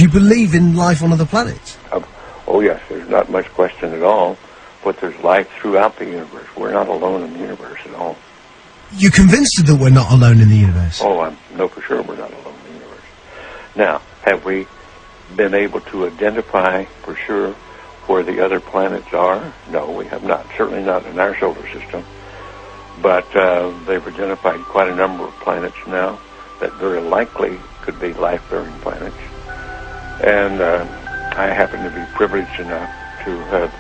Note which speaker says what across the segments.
Speaker 1: Do you believe in life on other planets?
Speaker 2: Oh, yes, there's not much question at all, but there's life throughout the universe. We're not alone in the universe at all.
Speaker 1: You're convinced that we're not alone in the universe?
Speaker 2: Oh, I know for sure we're not alone in the universe. Now, have we been able to identify for sure where the other planets are? No, we have not. Certainly not in our solar system. But they've identified quite a number of planets now that very likely could be life-bearing planets. And I happen to be privileged enough to have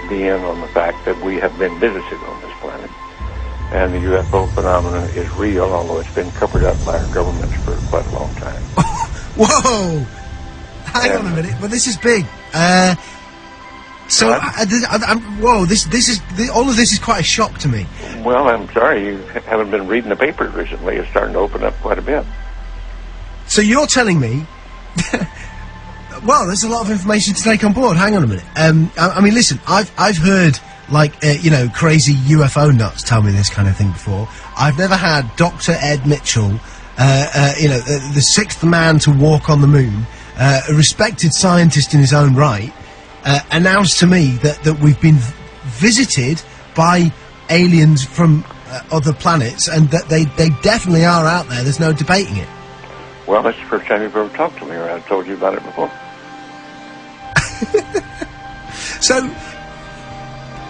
Speaker 2: be in on the fact that we have been visited on this planet. And the UFO phenomenon is real, although it's been covered up by our governments for quite a long time.
Speaker 1: Whoa! Hang on a minute, but this is big. Whoa! This is all of this is quite a shock to me.
Speaker 2: Well, I'm sorry you haven't been reading the papers recently. It's starting to open up quite a bit.
Speaker 1: So you're telling me? Well, there's a lot of information to take on board. Hang on a minute. I mean, listen. I've heard crazy UFO nuts tell me this kind of thing before. I've never had Dr. Ed Mitchell, the sixth man to walk on the moon, a respected scientist in his own right, announced to me that we've been visited by aliens from other planets, and that they definitely are out there. There's no debating it.
Speaker 2: Well, that's the first time you've ever talked to me, or I've told you about it before.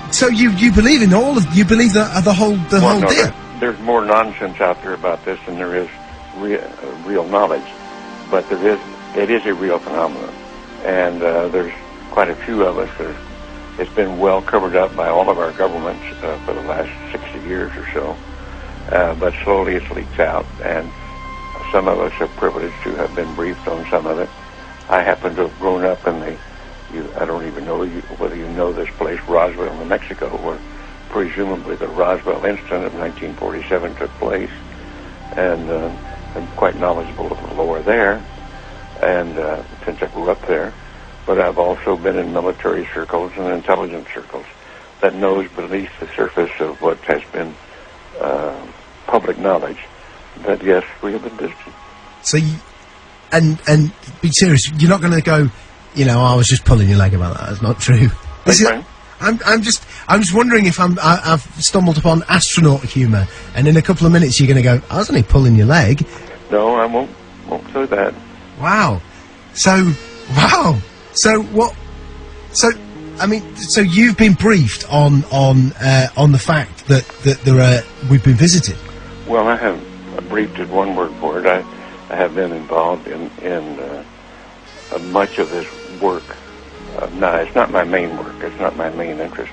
Speaker 1: So you believe in you believe the whole deal?
Speaker 2: There's more nonsense out there about this than there is real knowledge, but it is a real phenomenon, and there's quite a few of us that it's been well covered up by all of our governments for the last 60 years or so, but slowly it's leaked out, and some of us are privileged to have been briefed on some of it. I happen to have grown up in I don't even know whether you know this place, Roswell, New Mexico, where presumably the Roswell incident of 1947 took place, and I'm quite knowledgeable of the lore there, and since I grew up there. But I've also been in military circles and intelligence circles that knows beneath the surface of what has been public knowledge that, yes, we have been visited. So,
Speaker 1: and be serious, you're not going to go, I was just pulling your leg about that. That's not true. I'm just wondering if I've stumbled upon astronaut humour, and in a couple of minutes you're going to go, I was only pulling your leg.
Speaker 2: No, I won't say that.
Speaker 1: Wow. So what? So you've been briefed on the fact that we've been visited.
Speaker 2: Well, I have briefed is one word for it. I have been involved in much of this work. It's not my main work. It's not my main interest.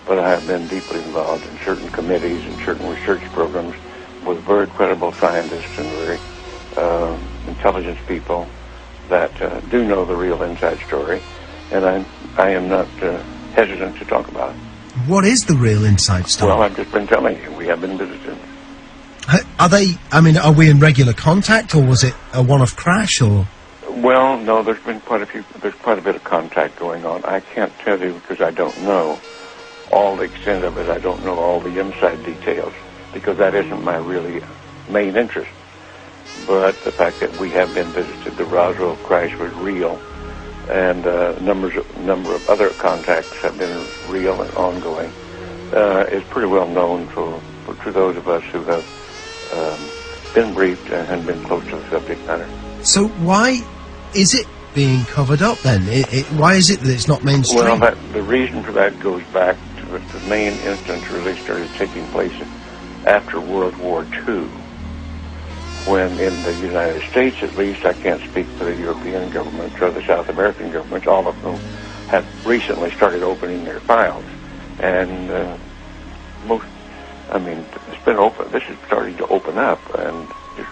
Speaker 2: But I have been deeply involved in certain committees and certain research programs with very credible scientists and very intelligence people that do know the real inside story, and I am not hesitant to talk about it.
Speaker 1: What is the real inside story?
Speaker 2: Well, I've just been telling you, we have been visited.
Speaker 1: Are we in regular contact, or was it a one-off crash, or?
Speaker 2: Well, no, there's quite a bit of contact going on. I can't tell you because I don't know all the extent of it. I don't know all the inside details because that isn't my really main interest. But the fact that we have been visited, the Roswell crash was real, and a number of other contacts have been real and ongoing, is pretty well known to those of us who have been briefed and been close to the subject matter.
Speaker 1: So why is it being covered up then? Why is it that it's not mainstream?
Speaker 2: Well, the reason for that goes back to the main instance really started taking place after World War II, when in the United States, at least, I can't speak for the European governments or the South American governments, all of whom have recently started opening their files. And it's been open. This is starting to open up, and just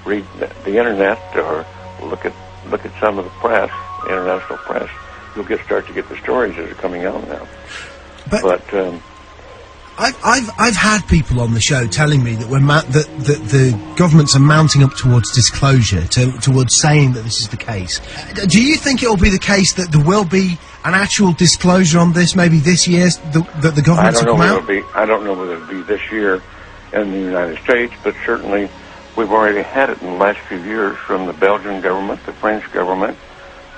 Speaker 2: read the internet or look at some of the press, international press. You'll start to get the stories that are coming out now. But
Speaker 1: I've had people on the show telling me that that the governments are mounting up towards disclosure, towards saying that this is the case. Do you think it will be the case that there will be an actual disclosure on this, maybe this year, that the governments will come out?
Speaker 2: I don't know whether it'll be this year in the United States, but certainly We've already had it in the last few years from the Belgian government, the French government,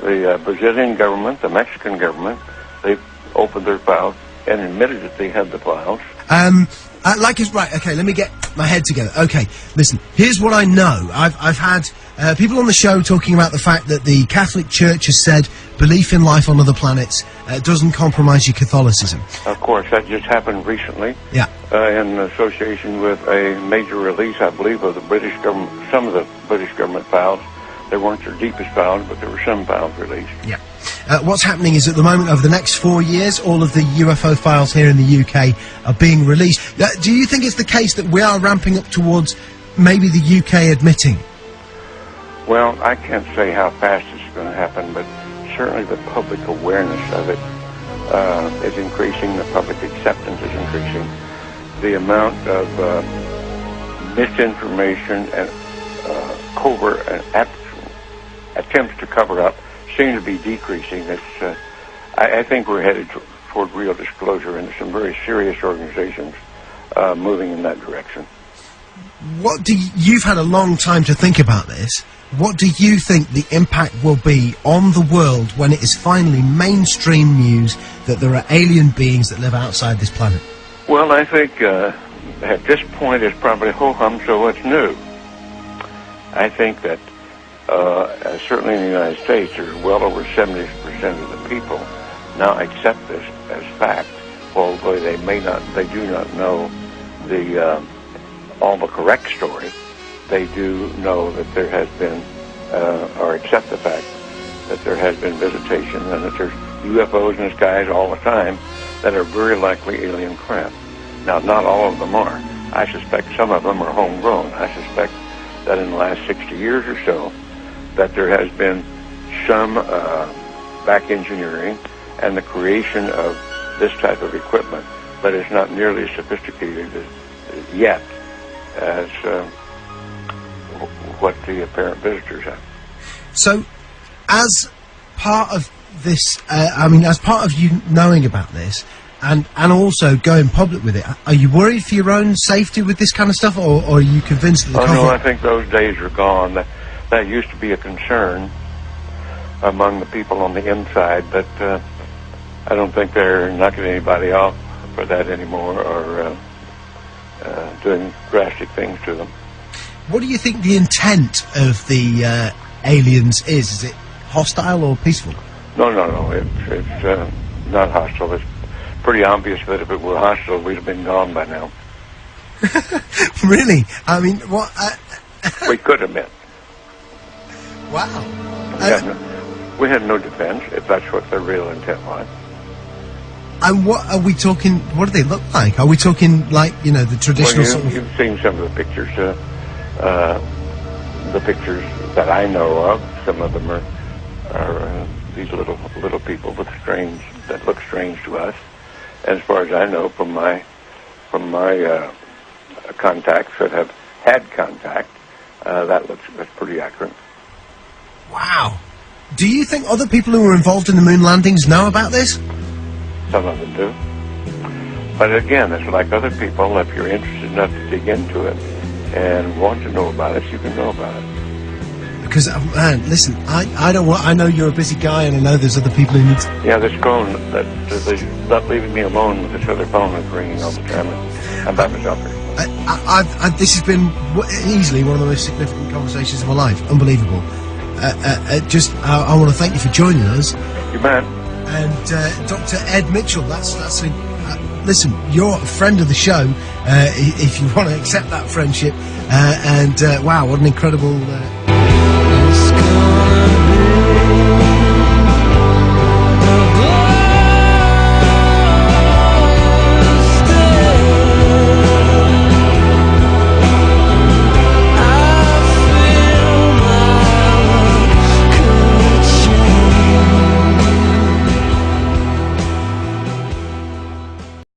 Speaker 2: the Brazilian government, the Mexican government. They've opened their files and admitted that they had the files.
Speaker 1: Right, okay, let me get my head together. Okay, listen, here's what I know. I've had people on the show talking about the fact that the Catholic Church has said belief in life on other planets doesn't compromise your Catholicism.
Speaker 2: Of course, that just happened recently.
Speaker 1: Yeah.
Speaker 2: In association with a major release, I believe, of the British government, some of the British government files. They weren't their deepest files, but there were some files released.
Speaker 1: Yeah. What's happening is at the moment, over the next 4 years, all of the UFO files here in the UK are being released. Do you think it's the case that we are ramping up towards maybe the UK admitting?
Speaker 2: Well, I can't say how fast it's going to happen, but certainly the public awareness of it is increasing. The public acceptance is increasing. The amount of misinformation and covert and attempts to cover up seem to be decreasing. I think we're headed toward real disclosure, and there's some very serious organizations moving in that direction.
Speaker 1: You've had a long time to think about this. What do you think the impact will be on the world when it is finally mainstream news that there are alien beings that live outside this planet?
Speaker 2: Well, I think at this point it's probably ho-hum, so what's new? I think that certainly in the United States, there's well over 70% of the people now accept this as fact, although they do not know all the correct story. They do know that there has been, or accept the fact that there has been visitation and that there's UFOs in the skies all the time that are very likely alien craft. Now, not all of them are. I suspect some of them are homegrown. I suspect that in the last 60 years or so, that there has been some back engineering and the creation of this type of equipment, but it's not nearly as sophisticated yet as what the apparent visitors have.
Speaker 1: So, as part of this, as part of you knowing about this, and also going public with it, are you worried for your own safety with this kind of stuff, or are you convinced that the
Speaker 2: no, I think those days are gone. That used to be a concern among the people on the inside, but I don't think they're knocking anybody off for that anymore, or doing drastic things to them.
Speaker 1: What do you think the intent of the aliens is? Is it hostile or peaceful?
Speaker 2: No. It's not hostile. It's pretty obvious that if it were hostile, we'd have been gone by now.
Speaker 1: Really? I mean, what?
Speaker 2: We could have been.
Speaker 1: Wow.
Speaker 2: We had no defense, if that's what their real intent was.
Speaker 1: And what are we talking? What do they look like? Are we talking like, the traditional sort of...
Speaker 2: You've seen some of the pictures. The pictures that I know of, some of them are these little people that look strange to us. As far as I know, from my contacts that have had contact, that's pretty accurate.
Speaker 1: Wow. Do you think other people who were involved in the moon landings know about this?
Speaker 2: Some of them do. But again, it's like other people. If you're interested enough to dig into it and want to know about it, you can know about it.
Speaker 1: Because, man, listen, I know you're a busy guy, and I know there's other people who need to...
Speaker 2: Yeah, this phone, they're not leaving me alone with this other phone that's ringing all the time. I'm by myself here.
Speaker 1: This has been easily one of the most significant conversations of my life. Unbelievable. I want to thank you for joining us.
Speaker 2: You bet.
Speaker 1: And Dr. Ed Mitchell, listen, you're a friend of the show, if you want to accept that friendship. Wow, what an incredible...